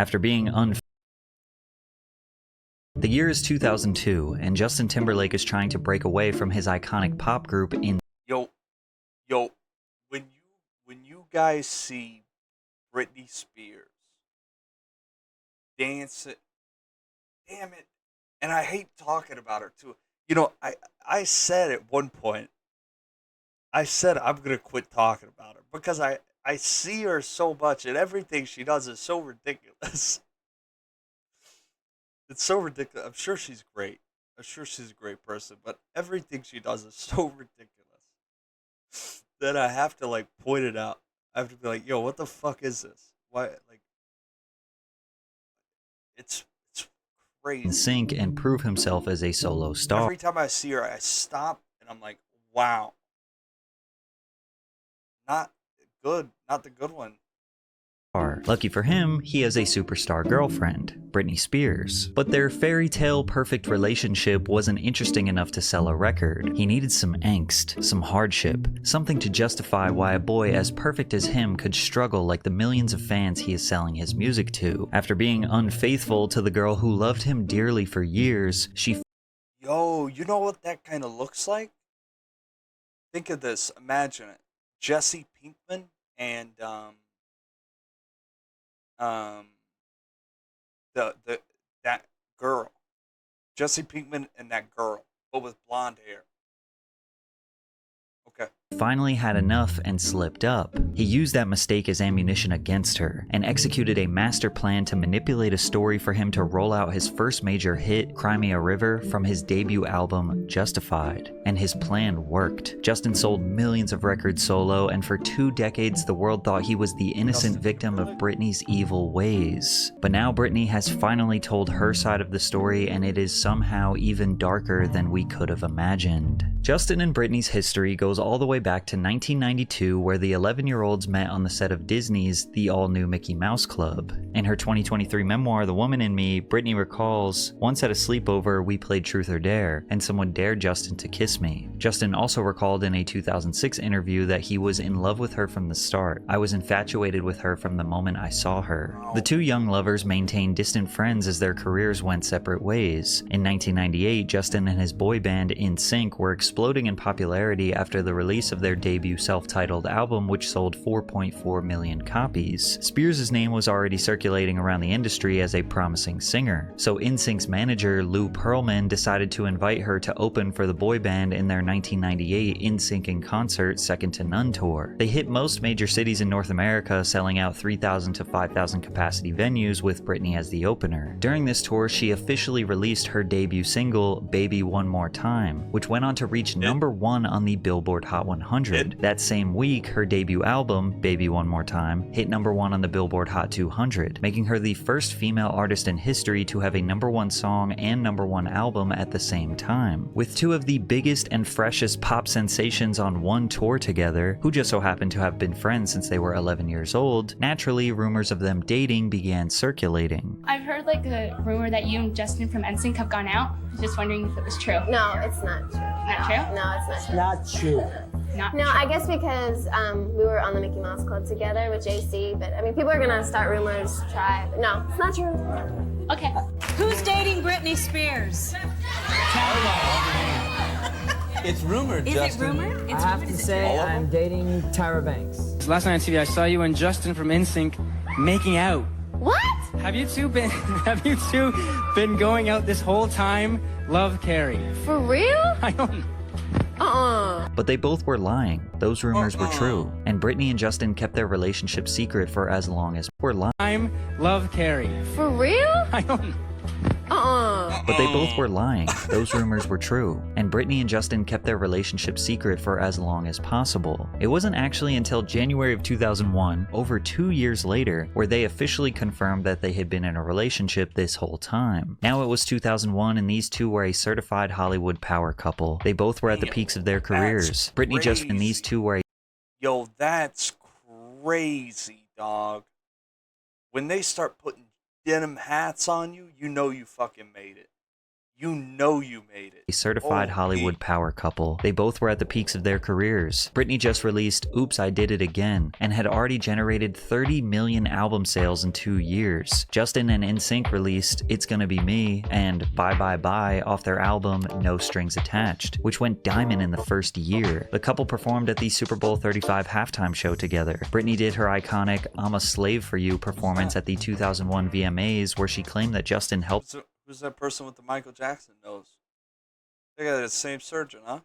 After being The year is 2002, and Justin Timberlake is trying to break away from his iconic pop group in Yo, when you guys see Britney Spears dancing, damn it, and I hate talking about her too. I said at one point, I said I'm gonna quit talking about her because I see her so much and everything she does is so ridiculous. It's so ridiculous. I'm sure she's great. I'm sure she's a great person, but everything she does is so ridiculous that I have to like point it out. I have to be like, yo, what the fuck is this? Why like it's crazy. sync and prove himself as a solo star. Every time I see her, I stop and I'm like, wow. Not good. Not the good one. Lucky for him, he has a superstar girlfriend, Britney Spears. But their fairy tale perfect relationship wasn't interesting enough to sell a record. He needed some angst, some hardship, something to justify why a boy as perfect as him could struggle like the millions of fans he is selling his music to. After being unfaithful to the girl who loved him dearly for years, she Yo, you know what that kind of looks like? Think of this. Imagine it. Jesse Pinkman and um the that girl. Jesse Pinkman and that girl, but with blonde hair. Okay. finally had enough and slipped up. He used that mistake as ammunition against her, and executed a master plan to manipulate a story for him to roll out his first major hit, Cry Me a River, from his debut album, Justified. And his plan worked. Justin sold millions of records solo, and for 2 decades the world thought he was the innocent victim of Britney's evil ways. But now Britney has finally told her side of the story, and it is somehow even darker than we could have imagined. Justin and Britney's history goes all the way back to 1992, where the 11-year-olds met on the set of Disney's The All-New Mickey Mouse Club. In her 2023 memoir, The Woman in Me, Britney recalls, "Once at a sleepover, we played Truth or Dare, and someone dared Justin to kiss me." Justin also recalled in a 2006 interview that he was in love with her from the start. "I was infatuated with her from the moment I saw her." The two young lovers maintained distant friends as their careers went separate ways. In 1998, Justin and his boy band NSYNC were exploding in popularity after the release of their debut self-titled album, which sold 4.4 million copies. Spears' name was already circulating around the industry as a promising singer, so NSYNC's manager Lou Pearlman decided to invite her to open for the boy band in their 1998 NSYNC in Concert Second to None tour. They hit most major cities in North America, selling out 3,000 to 5,000 capacity venues with Britney as the opener. During this tour, she officially released her debut single, Baby One More Time, which went on to reach #1 on the Billboard Hot 100. That same week, her debut album, Baby One More Time, hit #1 on the Billboard Hot 200, making her the first female artist in history to have a #1 song and #1 album at the same time. With two of the biggest and freshest pop sensations on one tour together, who just so happened to have been friends since they were 11 years old, naturally rumors of them dating began circulating. I've heard like a rumor that you and Justin from NSYNC have gone out. I was just wondering if it was true. No, it's not true. Not true? No, it's not true. Not true. Not No, true. I guess because we were on the Mickey Mouse Club together with JC, but I mean, people are gonna start rumors, try, but no, it's not true. Okay. Who's dating Britney Spears? It's rumored, Is Justin. it rumored? I It's have rumored. to Is it say true? I'm dating Tyra Banks. Last night on TV, I saw you and Justin from NSYNC making out. What? Have you two been going out this whole time? Love, Carrie. For real? I don't. But they both were lying. Those rumors were true. And Britney and Justin kept their relationship secret for as long as were lying. Time, love, Carrie. For real? I don't. But they both were lying. Those rumors were true. And Britney and Justin kept their relationship secret for as long as possible. It wasn't actually until January of 2001, over 2 years later, where they officially confirmed that they had been in a relationship this whole time. Now it was 2001, and these two were a certified Hollywood power couple. They both were at the peaks of their careers. Britney, Justin, and these two were a Yo, that's crazy, dog. When they start putting denim hats on you, you know you fucking made it. You know you made it. A certified Oh, Hollywood me. power couple. They both were at the peaks of their careers. Britney just released Oops, I Did It Again and had already generated 30 million album sales in 2 years. Justin and NSYNC released It's Gonna Be Me and Bye Bye Bye off their album No Strings Attached, which went diamond in the first year. The couple performed at the Super Bowl 35 halftime show together. Britney did her iconic I'm a Slave for You performance at the 2001 VMAs, where she claimed that Justin helped Who's that person with the Michael Jackson nose? They got the same surgeon, huh?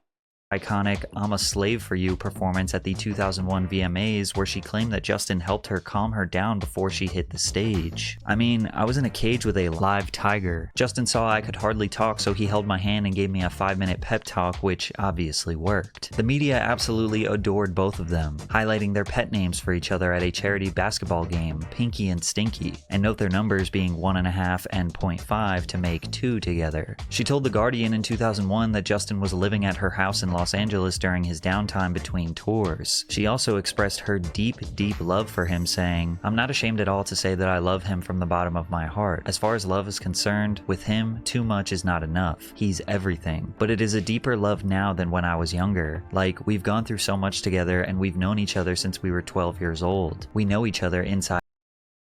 iconic I'm a Slave for You performance at the 2001 VMAs, where she claimed that Justin helped her calm her down before she hit the stage. I mean, I was in a cage with a live tiger. Justin saw I could hardly talk, so he held my hand and gave me a 5-minute pep talk, which obviously worked. The media absolutely adored both of them, highlighting their pet names for each other at a charity basketball game, Pinky and Stinky, and note their numbers being 1.5 and 0.5 to make 2 together. She told The Guardian in 2001 that Justin was living at her house in Los Angeles during his downtime between tours. She also expressed her deep, deep love for him, saying, "I'm not ashamed at all to say that I love him from the bottom of my heart. As far as love is concerned, with him, too much is not enough. He's everything. But it is a deeper love now than when I was younger. Like, we've gone through so much together and we've known each other since we were 12 years old. We know each other inside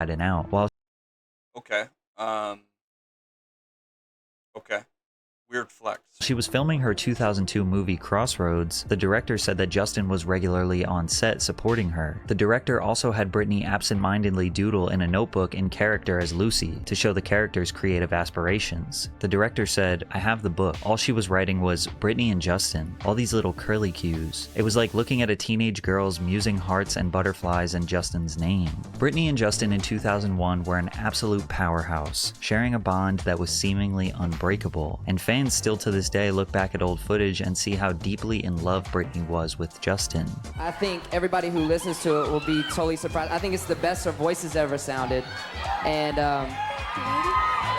and out." While Okay. Okay. Weird flex. she was filming her 2002 movie Crossroads, the director said that Justin was regularly on set supporting her. The director also had Britney absent-mindedly doodle in a notebook in character as Lucy to show the character's creative aspirations. The director said, "I have the book. All she was writing was Britney and Justin, all these little curly cues. It was like looking at a teenage girl's musing hearts and butterflies and Justin's name." Britney and Justin in 2001 were an absolute powerhouse, sharing a bond that was seemingly unbreakable, and fans still to this day look back at old footage and see how deeply in love Britney was with Justin. I think everybody who listens to it will be totally surprised. I think it's the best her voice has ever sounded. And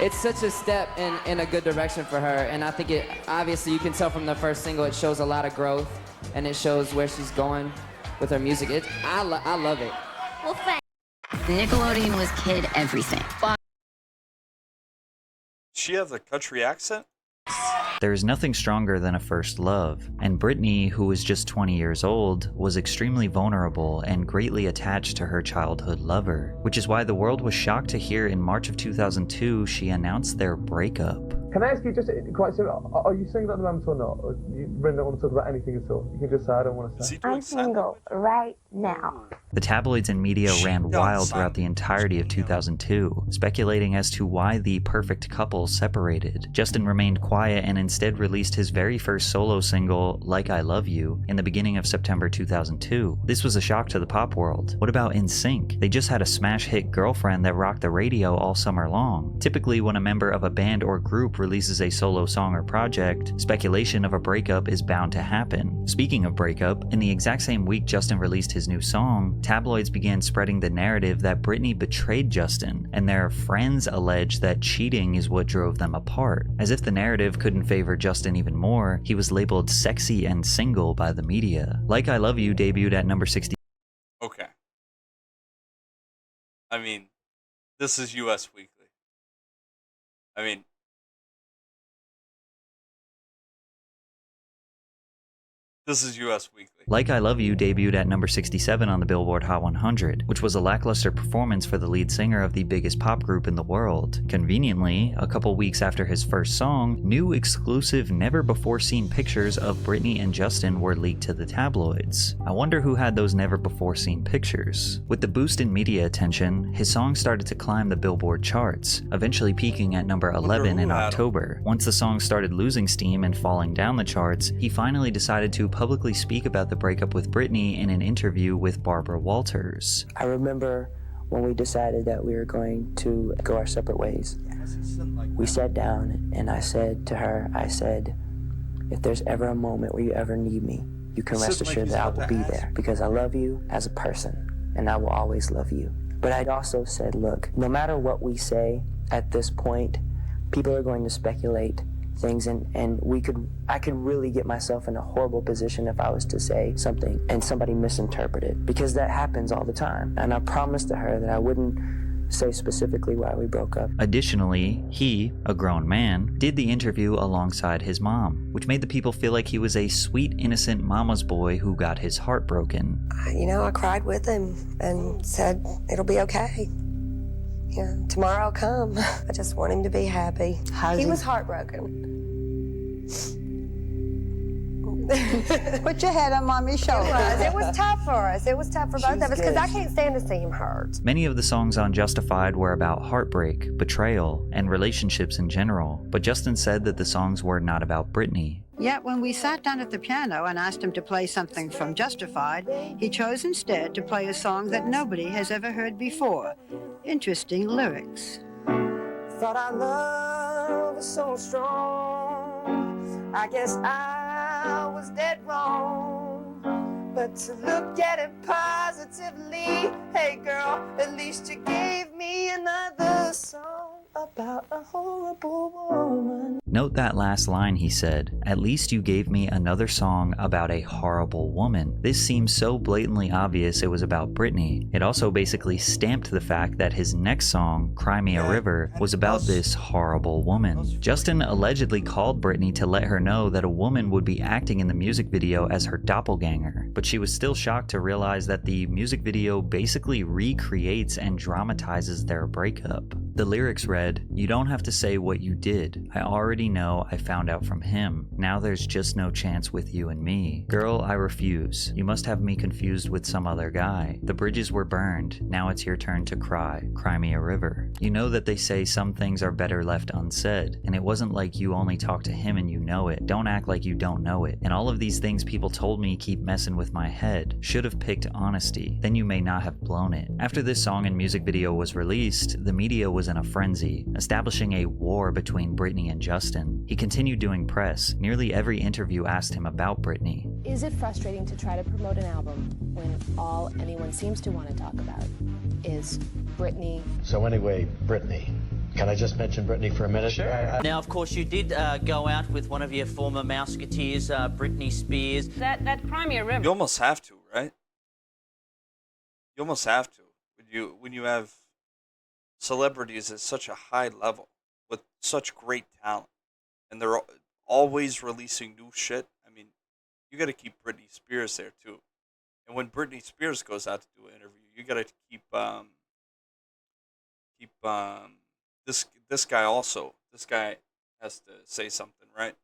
it's such a step in a good direction for her. And I think it, obviously you can tell from the first single, it shows a lot of growth and it shows where she's going with her music. I love it. Well, thanks. Nickelodeon was kid everything. Does she have the country accent? There is nothing stronger than a first love, and Britney, who was just 20 years old, was extremely vulnerable and greatly attached to her childhood lover, which is why the world was shocked to hear in March of 2002 she announced their breakup. Can I ask you just quite simple, are you single at the moment or not? Or you really don't want to talk about anything at all? You can just say, I don't want to say. I'm single right now. The tabloids and media ran wild throughout the entirety of 2002, speculating as to why the perfect couple separated. Justin remained quiet and instead released his very first solo single, Like I Love You, in the beginning of September 2002. This was a shock to the pop world. What about NSYNC? They just had a smash hit Girlfriend that rocked the radio all summer long. Typically, when a member of a band or group releases a solo song or project, speculation of a breakup is bound to happen. Speaking of breakup, in the exact same week Justin released his new song, tabloids began spreading the narrative that Britney betrayed Justin, and their friends alleged that cheating is what drove them apart. As if the narrative couldn't favor Justin even more, he was labeled sexy and single by the media. Like I Love You debuted at number 60. Okay. I mean, this is US Weekly. I mean, this is US Weekly. Like I Love You debuted at number 67 on the Billboard Hot 100, which was a lackluster performance for the lead singer of the biggest pop group in the world. Conveniently, a couple weeks after his first song, new exclusive never-before-seen pictures of Britney and Justin were leaked to the tabloids. I wonder who had those never-before-seen pictures. With the boost in media attention, his song started to climb the Billboard charts, eventually peaking at number 11 in October. Once the song started losing steam and falling down the charts, he finally decided to publicly speak about the breakup with Britney in an interview with Barbara Walters. I remember when we decided that we were going to go our separate ways. We sat down and I said to her, I said, if there's ever a moment where you ever need me, you can rest assured that I will be there because I love you as a person and I will always love you. But I'd also said, look, no matter what we say at this point, people are going to speculate things and I could really get myself in a horrible position if I was to say something and somebody misinterpreted, because that happens all the time. And I promised to her that I wouldn't say specifically why we broke up. Additionally, he, a grown man, did the interview alongside his mom, which made the people feel like he was a sweet, innocent mama's boy who got his heart broken. You know, I cried with him and said, it'll be okay. Yeah, tomorrow I'll come. I just want him to be happy. He was heartbroken. Put your head on Mommy's shoulder. It was tough for us. It was tough for both of us because I can't stand to see him hurt. Many of the songs on Justified were about heartbreak, betrayal, and relationships in general, but Justin said that the songs were not about Britney. Yet when we sat down at the piano and asked him to play something from Justified, he chose instead to play a song that nobody has ever heard before. Interesting lyrics. Thought our love was so strong. I guess I was dead wrong. But to look at it positively, hey girl, at least you gave me another song about a horrible woman. Note that last line he said, "At least you gave me another song about a horrible woman." This seems so blatantly obvious it was about Britney. It also basically stamped the fact that his next song, Cry Me a River, was about this horrible woman. Justin allegedly called Britney to let her know that a woman would be acting in the music video as her doppelganger, but she was still shocked to realize that the music video basically recreates and dramatizes their breakup. The lyrics read, "You don't have to say what you did. I already know I found out from him. Now there's just no chance with you and me. Girl, I refuse. You must have me confused with some other guy. The bridges were burned. Now it's your turn to cry. Cry me a river. You know that they say some things are better left unsaid, and it wasn't like you only talked to him and you know it. Don't act like you don't know it. And all of these things people told me keep messing with my head. Should have picked honesty. Then you may not have blown it." After this song and music video was released, the media was in a frenzy, establishing a war between Britney and Justin. He continued doing press. Nearly every interview asked him about Britney. Is it frustrating to try to promote an album when all anyone seems to want to talk about is Britney? So anyway, Britney. Can I just mention Britney for a minute? Sure. Now, of course, you did go out with one of your former Mouseketeers, Britney Spears. That Cry Me a River. You almost have to, right? You almost have to. When you have celebrities at such a high level with such great talent, and they're always releasing new shit. I mean, you got to keep Britney Spears there too. And when Britney Spears goes out to do an interview, you got to keep this guy also. This guy has to say something, right?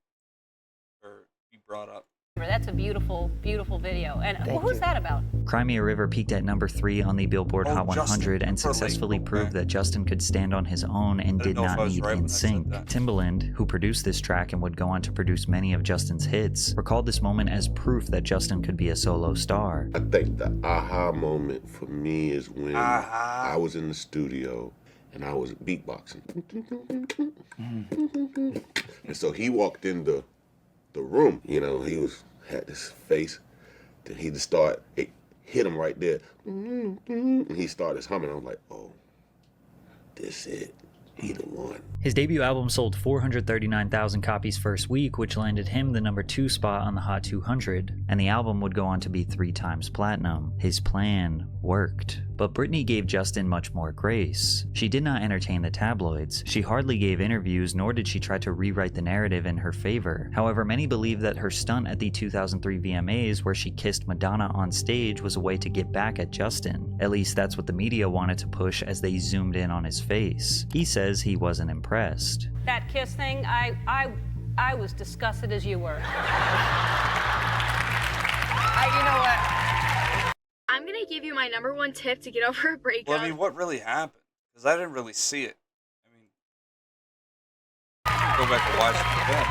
Or be brought up. That's a beautiful, beautiful video. And who's that about? Cry Me a River peaked at number 3 on the Billboard Hot 100 and successfully proved that Justin could stand on his own and did not need NSYNC. Timbaland, who produced this track and would go on to produce many of Justin's hits, recalled this moment as proof that Justin could be a solo star. I think the aha moment for me is when I was in the studio and I was beatboxing. And so he walked in the room, you know, he had this face, then he just it hit him right there, and he started humming. I was like, oh, this it. He the one. His debut album sold 439,000 copies first week, which landed him the number 2 spot on the Hot 200, and the album would go on to be 3 times platinum. His plan worked. But Britney gave Justin much more grace. She did not entertain the tabloids. She hardly gave interviews, nor did she try to rewrite the narrative in her favor. However, many believe that her stunt at the 2003 VMAs, where she kissed Madonna on stage, was a way to get back at Justin. At least that's what the media wanted to push as they zoomed in on his face. He says he wasn't impressed. That kiss thing, I was disgusted as you were. You know what? I'm gonna give you my number 1 tip to get over a breakup. Well, I mean, what really happened? Because I didn't really see it. I mean, go back and watch it again.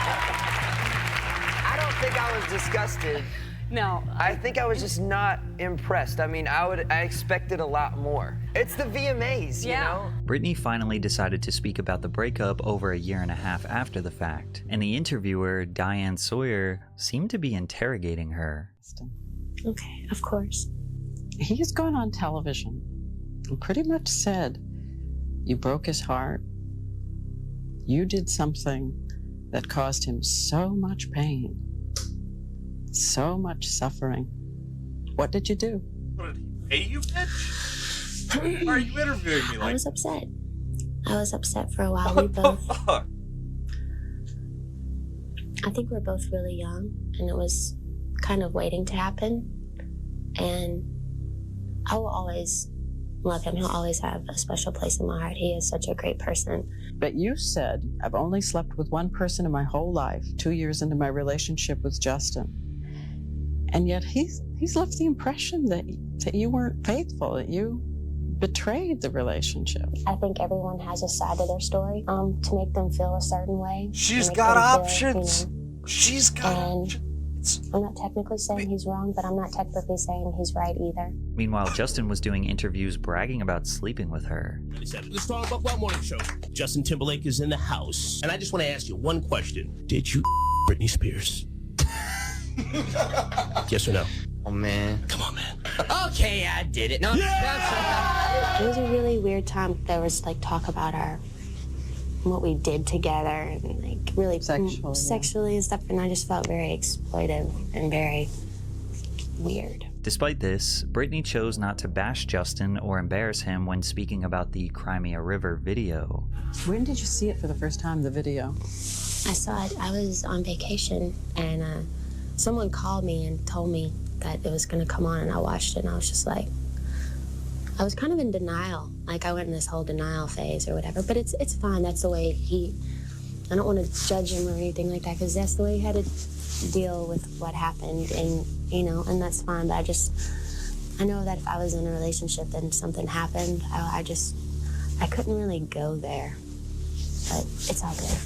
I don't think I was disgusted. No. I think I was just not impressed. I mean, I expected a lot more. It's the VMAs, you know? Britney finally decided to speak about the breakup over a year and a half after the fact, and the interviewer, Diane Sawyer, seemed to be interrogating her. Okay, of course. He's gone on television and pretty much said you broke his heart. You did something that caused him so much pain, so much suffering. What did you do? What did he pay you, bitch? Why are you interviewing me like I was upset. I was upset for a while. We both. Fuck. I think we're both really young, and it was kind of waiting to happen. And I will always love him. He'll always have a special place in my heart. He is such a great person. But you said, I've only slept with one person in my whole life, 2 years into my relationship with Justin. And yet he's left the impression that you weren't faithful, that you betrayed the relationship. I think everyone has a side of their story to make them feel a certain way. She's got options. She's got options. I'm not technically saying he's wrong, but I'm not technically saying he's right either. Meanwhile, Justin was doing interviews bragging about sleeping with her. The Strong Buck Wild Morning Show. Justin Timberlake is in the house. And I just want to ask you one question. Did you Britney Spears? Yes or no? Oh, man. Come on, man. Okay, I did it. No. It was a really weird time. There was like talk about what we did together and like really sexually and stuff, and I just felt very exploitive and very weird. Despite this, Britney chose not to bash Justin or embarrass him when speaking about the Crimea River video. When did you see it for the first time, the video? I saw it. I was on vacation, and someone called me and told me that it was going to come on, and I watched it, and I was just like, I was kind of in denial. Like, I went in this whole denial phase or whatever, but it's fine. That's the way I don't want to judge him or anything like that, because that's the way he had to deal with what happened, and, and that's fine. But I know that if I was in a relationship and something happened, I couldn't really go there. But it's all good.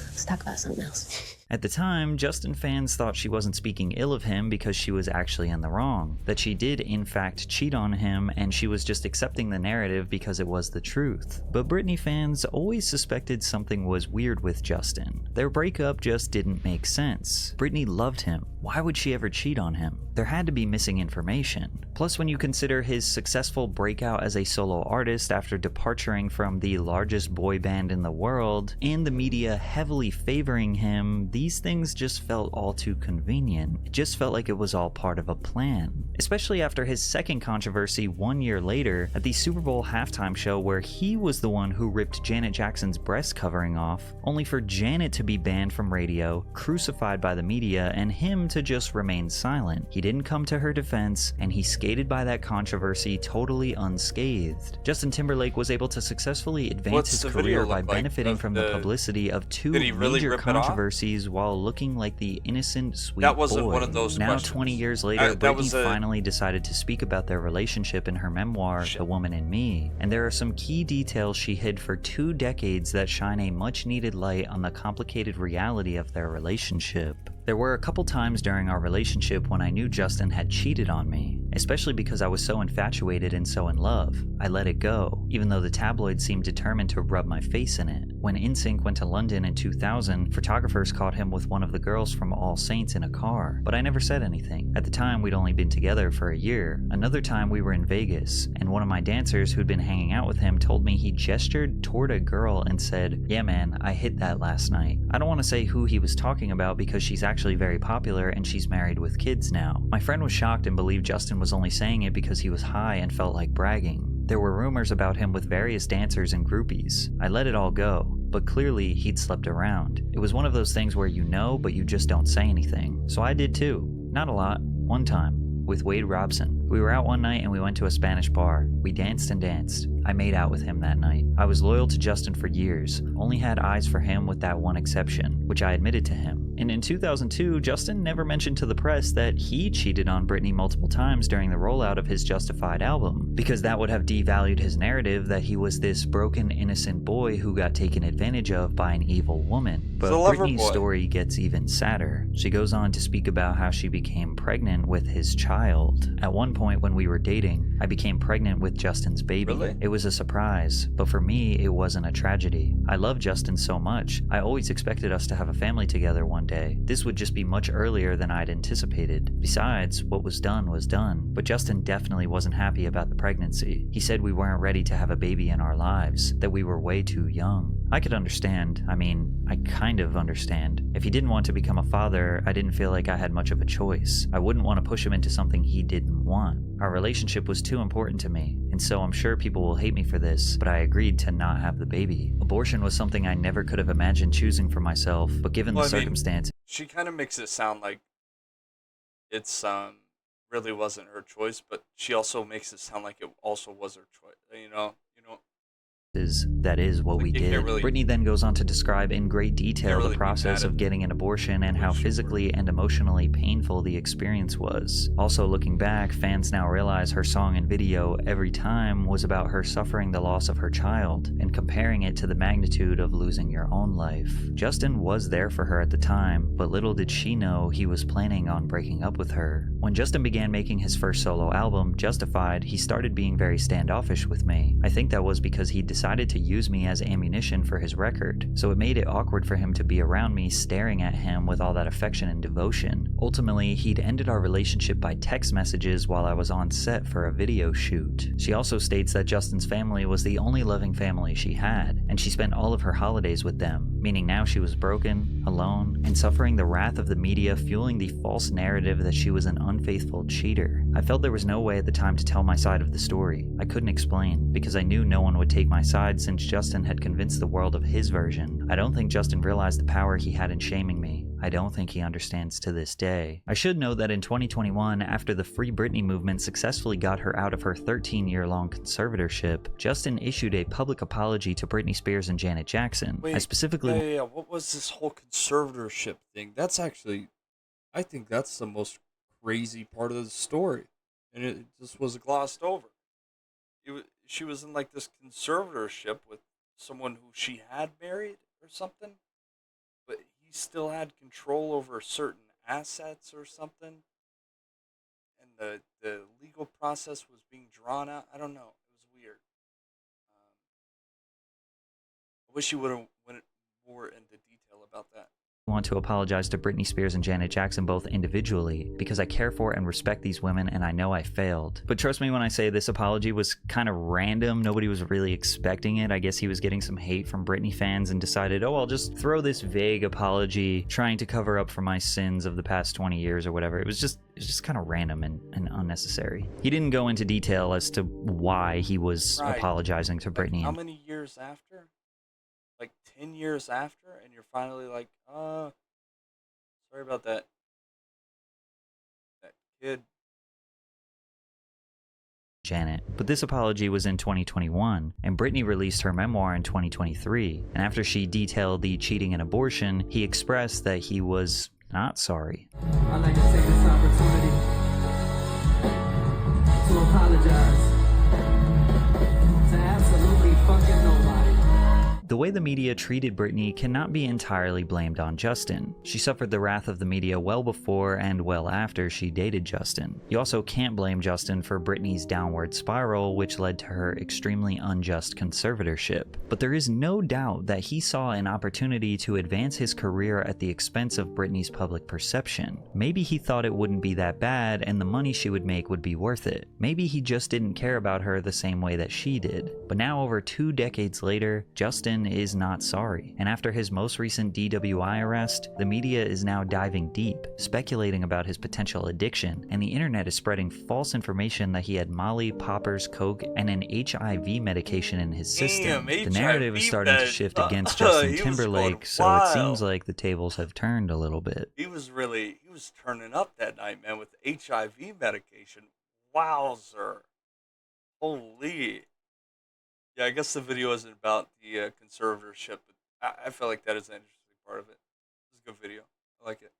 Let's talk about something else. At the time, Justin fans thought she wasn't speaking ill of him because she was actually in the wrong, that she did in fact cheat on him and she was just accepting the narrative because it was the truth. But Britney fans always suspected something was weird with Justin. Their breakup just didn't make sense. Britney loved him. Why would she ever cheat on him? There had to be missing information. Plus, when you consider his successful breakout as a solo artist after departing from the largest boy band in the world, and the media heavily favoring him, these things just felt all too convenient. It just felt like it was all part of a plan. Especially after his second controversy 1 year later at the Super Bowl halftime show, where he was the one who ripped Janet Jackson's breast covering off, only for Janet to be banned from radio, crucified by the media, and him to just remain silent. He didn't come to her defense, and he skated by that controversy totally unscathed. Justin Timberlake was able to successfully advance his career by benefiting from the publicity of two major controversies while looking like the innocent, sweet boy. That wasn't one of those Now, questions. 20 years later, Britney finally decided to speak about their relationship in her memoir, The Woman in Me, and there are some key details she hid for 2 decades that shine a much-needed light on the complicated reality of their relationship. There were a couple times during our relationship when I knew Justin had cheated on me, especially because I was so infatuated and so in love. I let it go, even though the tabloids seemed determined to rub my face in it. When NSYNC went to London in 2000, photographers caught him with one of the girls from All Saints in a car, but I never said anything. At the time, we'd only been together for a year. Another time we were in Vegas, and one of my dancers who'd been hanging out with him told me he gestured toward a girl and said, "Yeah man, I hit that last night." I don't want to say who he was talking about because she's actually very popular and she's married with kids now. My friend was shocked and believed Justin was only saying it because he was high and felt like bragging. There were rumors about him with various dancers and groupies. I let it all go, but clearly he'd slept around. It was one of those things where you know, but you just don't say anything. So I did too. Not a lot. One time. With Wade Robson. We were out one night and we went to a Spanish bar. We danced and danced. I made out with him that night. I was loyal to Justin for years, only had eyes for him with that one exception, which I admitted to him. And in 2002, Justin never mentioned to the press that he cheated on Britney multiple times during the rollout of his Justified album, because that would have devalued his narrative that he was this broken, innocent boy who got taken advantage of by an evil woman. But Britney's story gets even sadder. She goes on to speak about how she became pregnant with his child. At one point when we were dating, I became pregnant with Justin's baby. Really? It was a surprise, but for me, it wasn't a tragedy. I love Justin so much. I always expected us to have a family together one day. This would just be much earlier than I'd anticipated. Besides, what was done was done. But Justin definitely wasn't happy about the pregnancy. He said we weren't ready to have a baby in our lives, that we were way too young. I could understand. I mean, I kind of understand. If he didn't want to become a father, I didn't feel like I had much of a choice. I wouldn't want to push him into something he didn't want. Our relationship was too important to me, and so I'm sure people will hate me for this, but I agreed to not have the baby. Abortion was something I never could have imagined choosing for myself, but given the circumstances... She kind of makes it sound like it's really wasn't her choice, but she also makes it sound like it also was her choice. You know. That is what we did. Britney then goes on to describe in great detail the process of getting an abortion and how physically and emotionally painful the experience was. Also, looking back, fans now realize her song and video Every Time was about her suffering the loss of her child and comparing it to the magnitude of losing your own life. Justin was there for her at the time, but little did she know he was planning on breaking up with her. When Justin began making his first solo album, Justified, he started being very standoffish with me. I think that was because he decided to use me as ammunition for his record, so it made it awkward for him to be around me staring at him with all that affection and devotion. Ultimately, he'd ended our relationship by text messages while I was on set for a video shoot. She also states that Justin's family was the only loving family she had, and she spent all of her holidays with them, meaning now she was broken, alone, and suffering the wrath of the media fueling the false narrative that she was an unfaithful cheater. I felt there was no way at the time to tell my side of the story. I couldn't explain, because I knew no one would take my side since Justin had convinced the world of his version. I don't think Justin realized the power he had in shaming me. I don't think he understands to this day. I should note that in 2021, after the Free Britney movement successfully got her out of her 13-year-long conservatorship, Justin issued a public apology to Britney Spears and Janet Jackson. Wait, I specifically... Yeah. What was this whole conservatorship thing? That's actually, I think that's the most crazy part of the story, and it just was glossed over. She was in like this conservatorship with someone who she had married or something, but he still had control over certain assets or something, and the legal process was being drawn out. I don't know. It was weird. I wish you would have went more into detail about that. Want to apologize to Britney Spears and Janet Jackson both individually because I care for and respect these women and I know I failed. But trust me when I say this apology was kind of random. Nobody was really expecting it. I guess he was getting some hate from Britney fans and decided, oh, I'll just throw this vague apology trying to cover up for my sins of the past 20 years or whatever. It was just kind of random and unnecessary. He didn't go into detail as to why he was apologizing to Britney. How many years after? Like 10 years after, and you're finally like, sorry about that kid. Janet. But this apology was in 2021, and Britney released her memoir in 2023, and after she detailed the cheating and abortion, he expressed that he was not sorry. I'd like to take this opportunity to apologize to absolutely fucking nobody. The way the media treated Britney cannot be entirely blamed on Justin. She suffered the wrath of the media well before and well after she dated Justin. You also can't blame Justin for Britney's downward spiral, which led to her extremely unjust conservatorship. But there is no doubt that he saw an opportunity to advance his career at the expense of Britney's public perception. Maybe he thought it wouldn't be that bad and the money she would make would be worth it. Maybe he just didn't care about her the same way that she did. But now, over 2 decades later, Justin is not sorry, and after his most recent DWI arrest, the media is now diving deep, speculating about his potential addiction, and the internet is spreading false information that he had Molly, poppers, coke, and an HIV medication in his system. The narrative is starting to shift against Justin Timberlake, so it seems like the tables have turned a little bit. He was turning up that night, man, with HIV medication. Wowzer. Holy. Yeah, I guess the video isn't about the conservatorship, but I feel like that is an interesting part of it. It's a good video. I like it.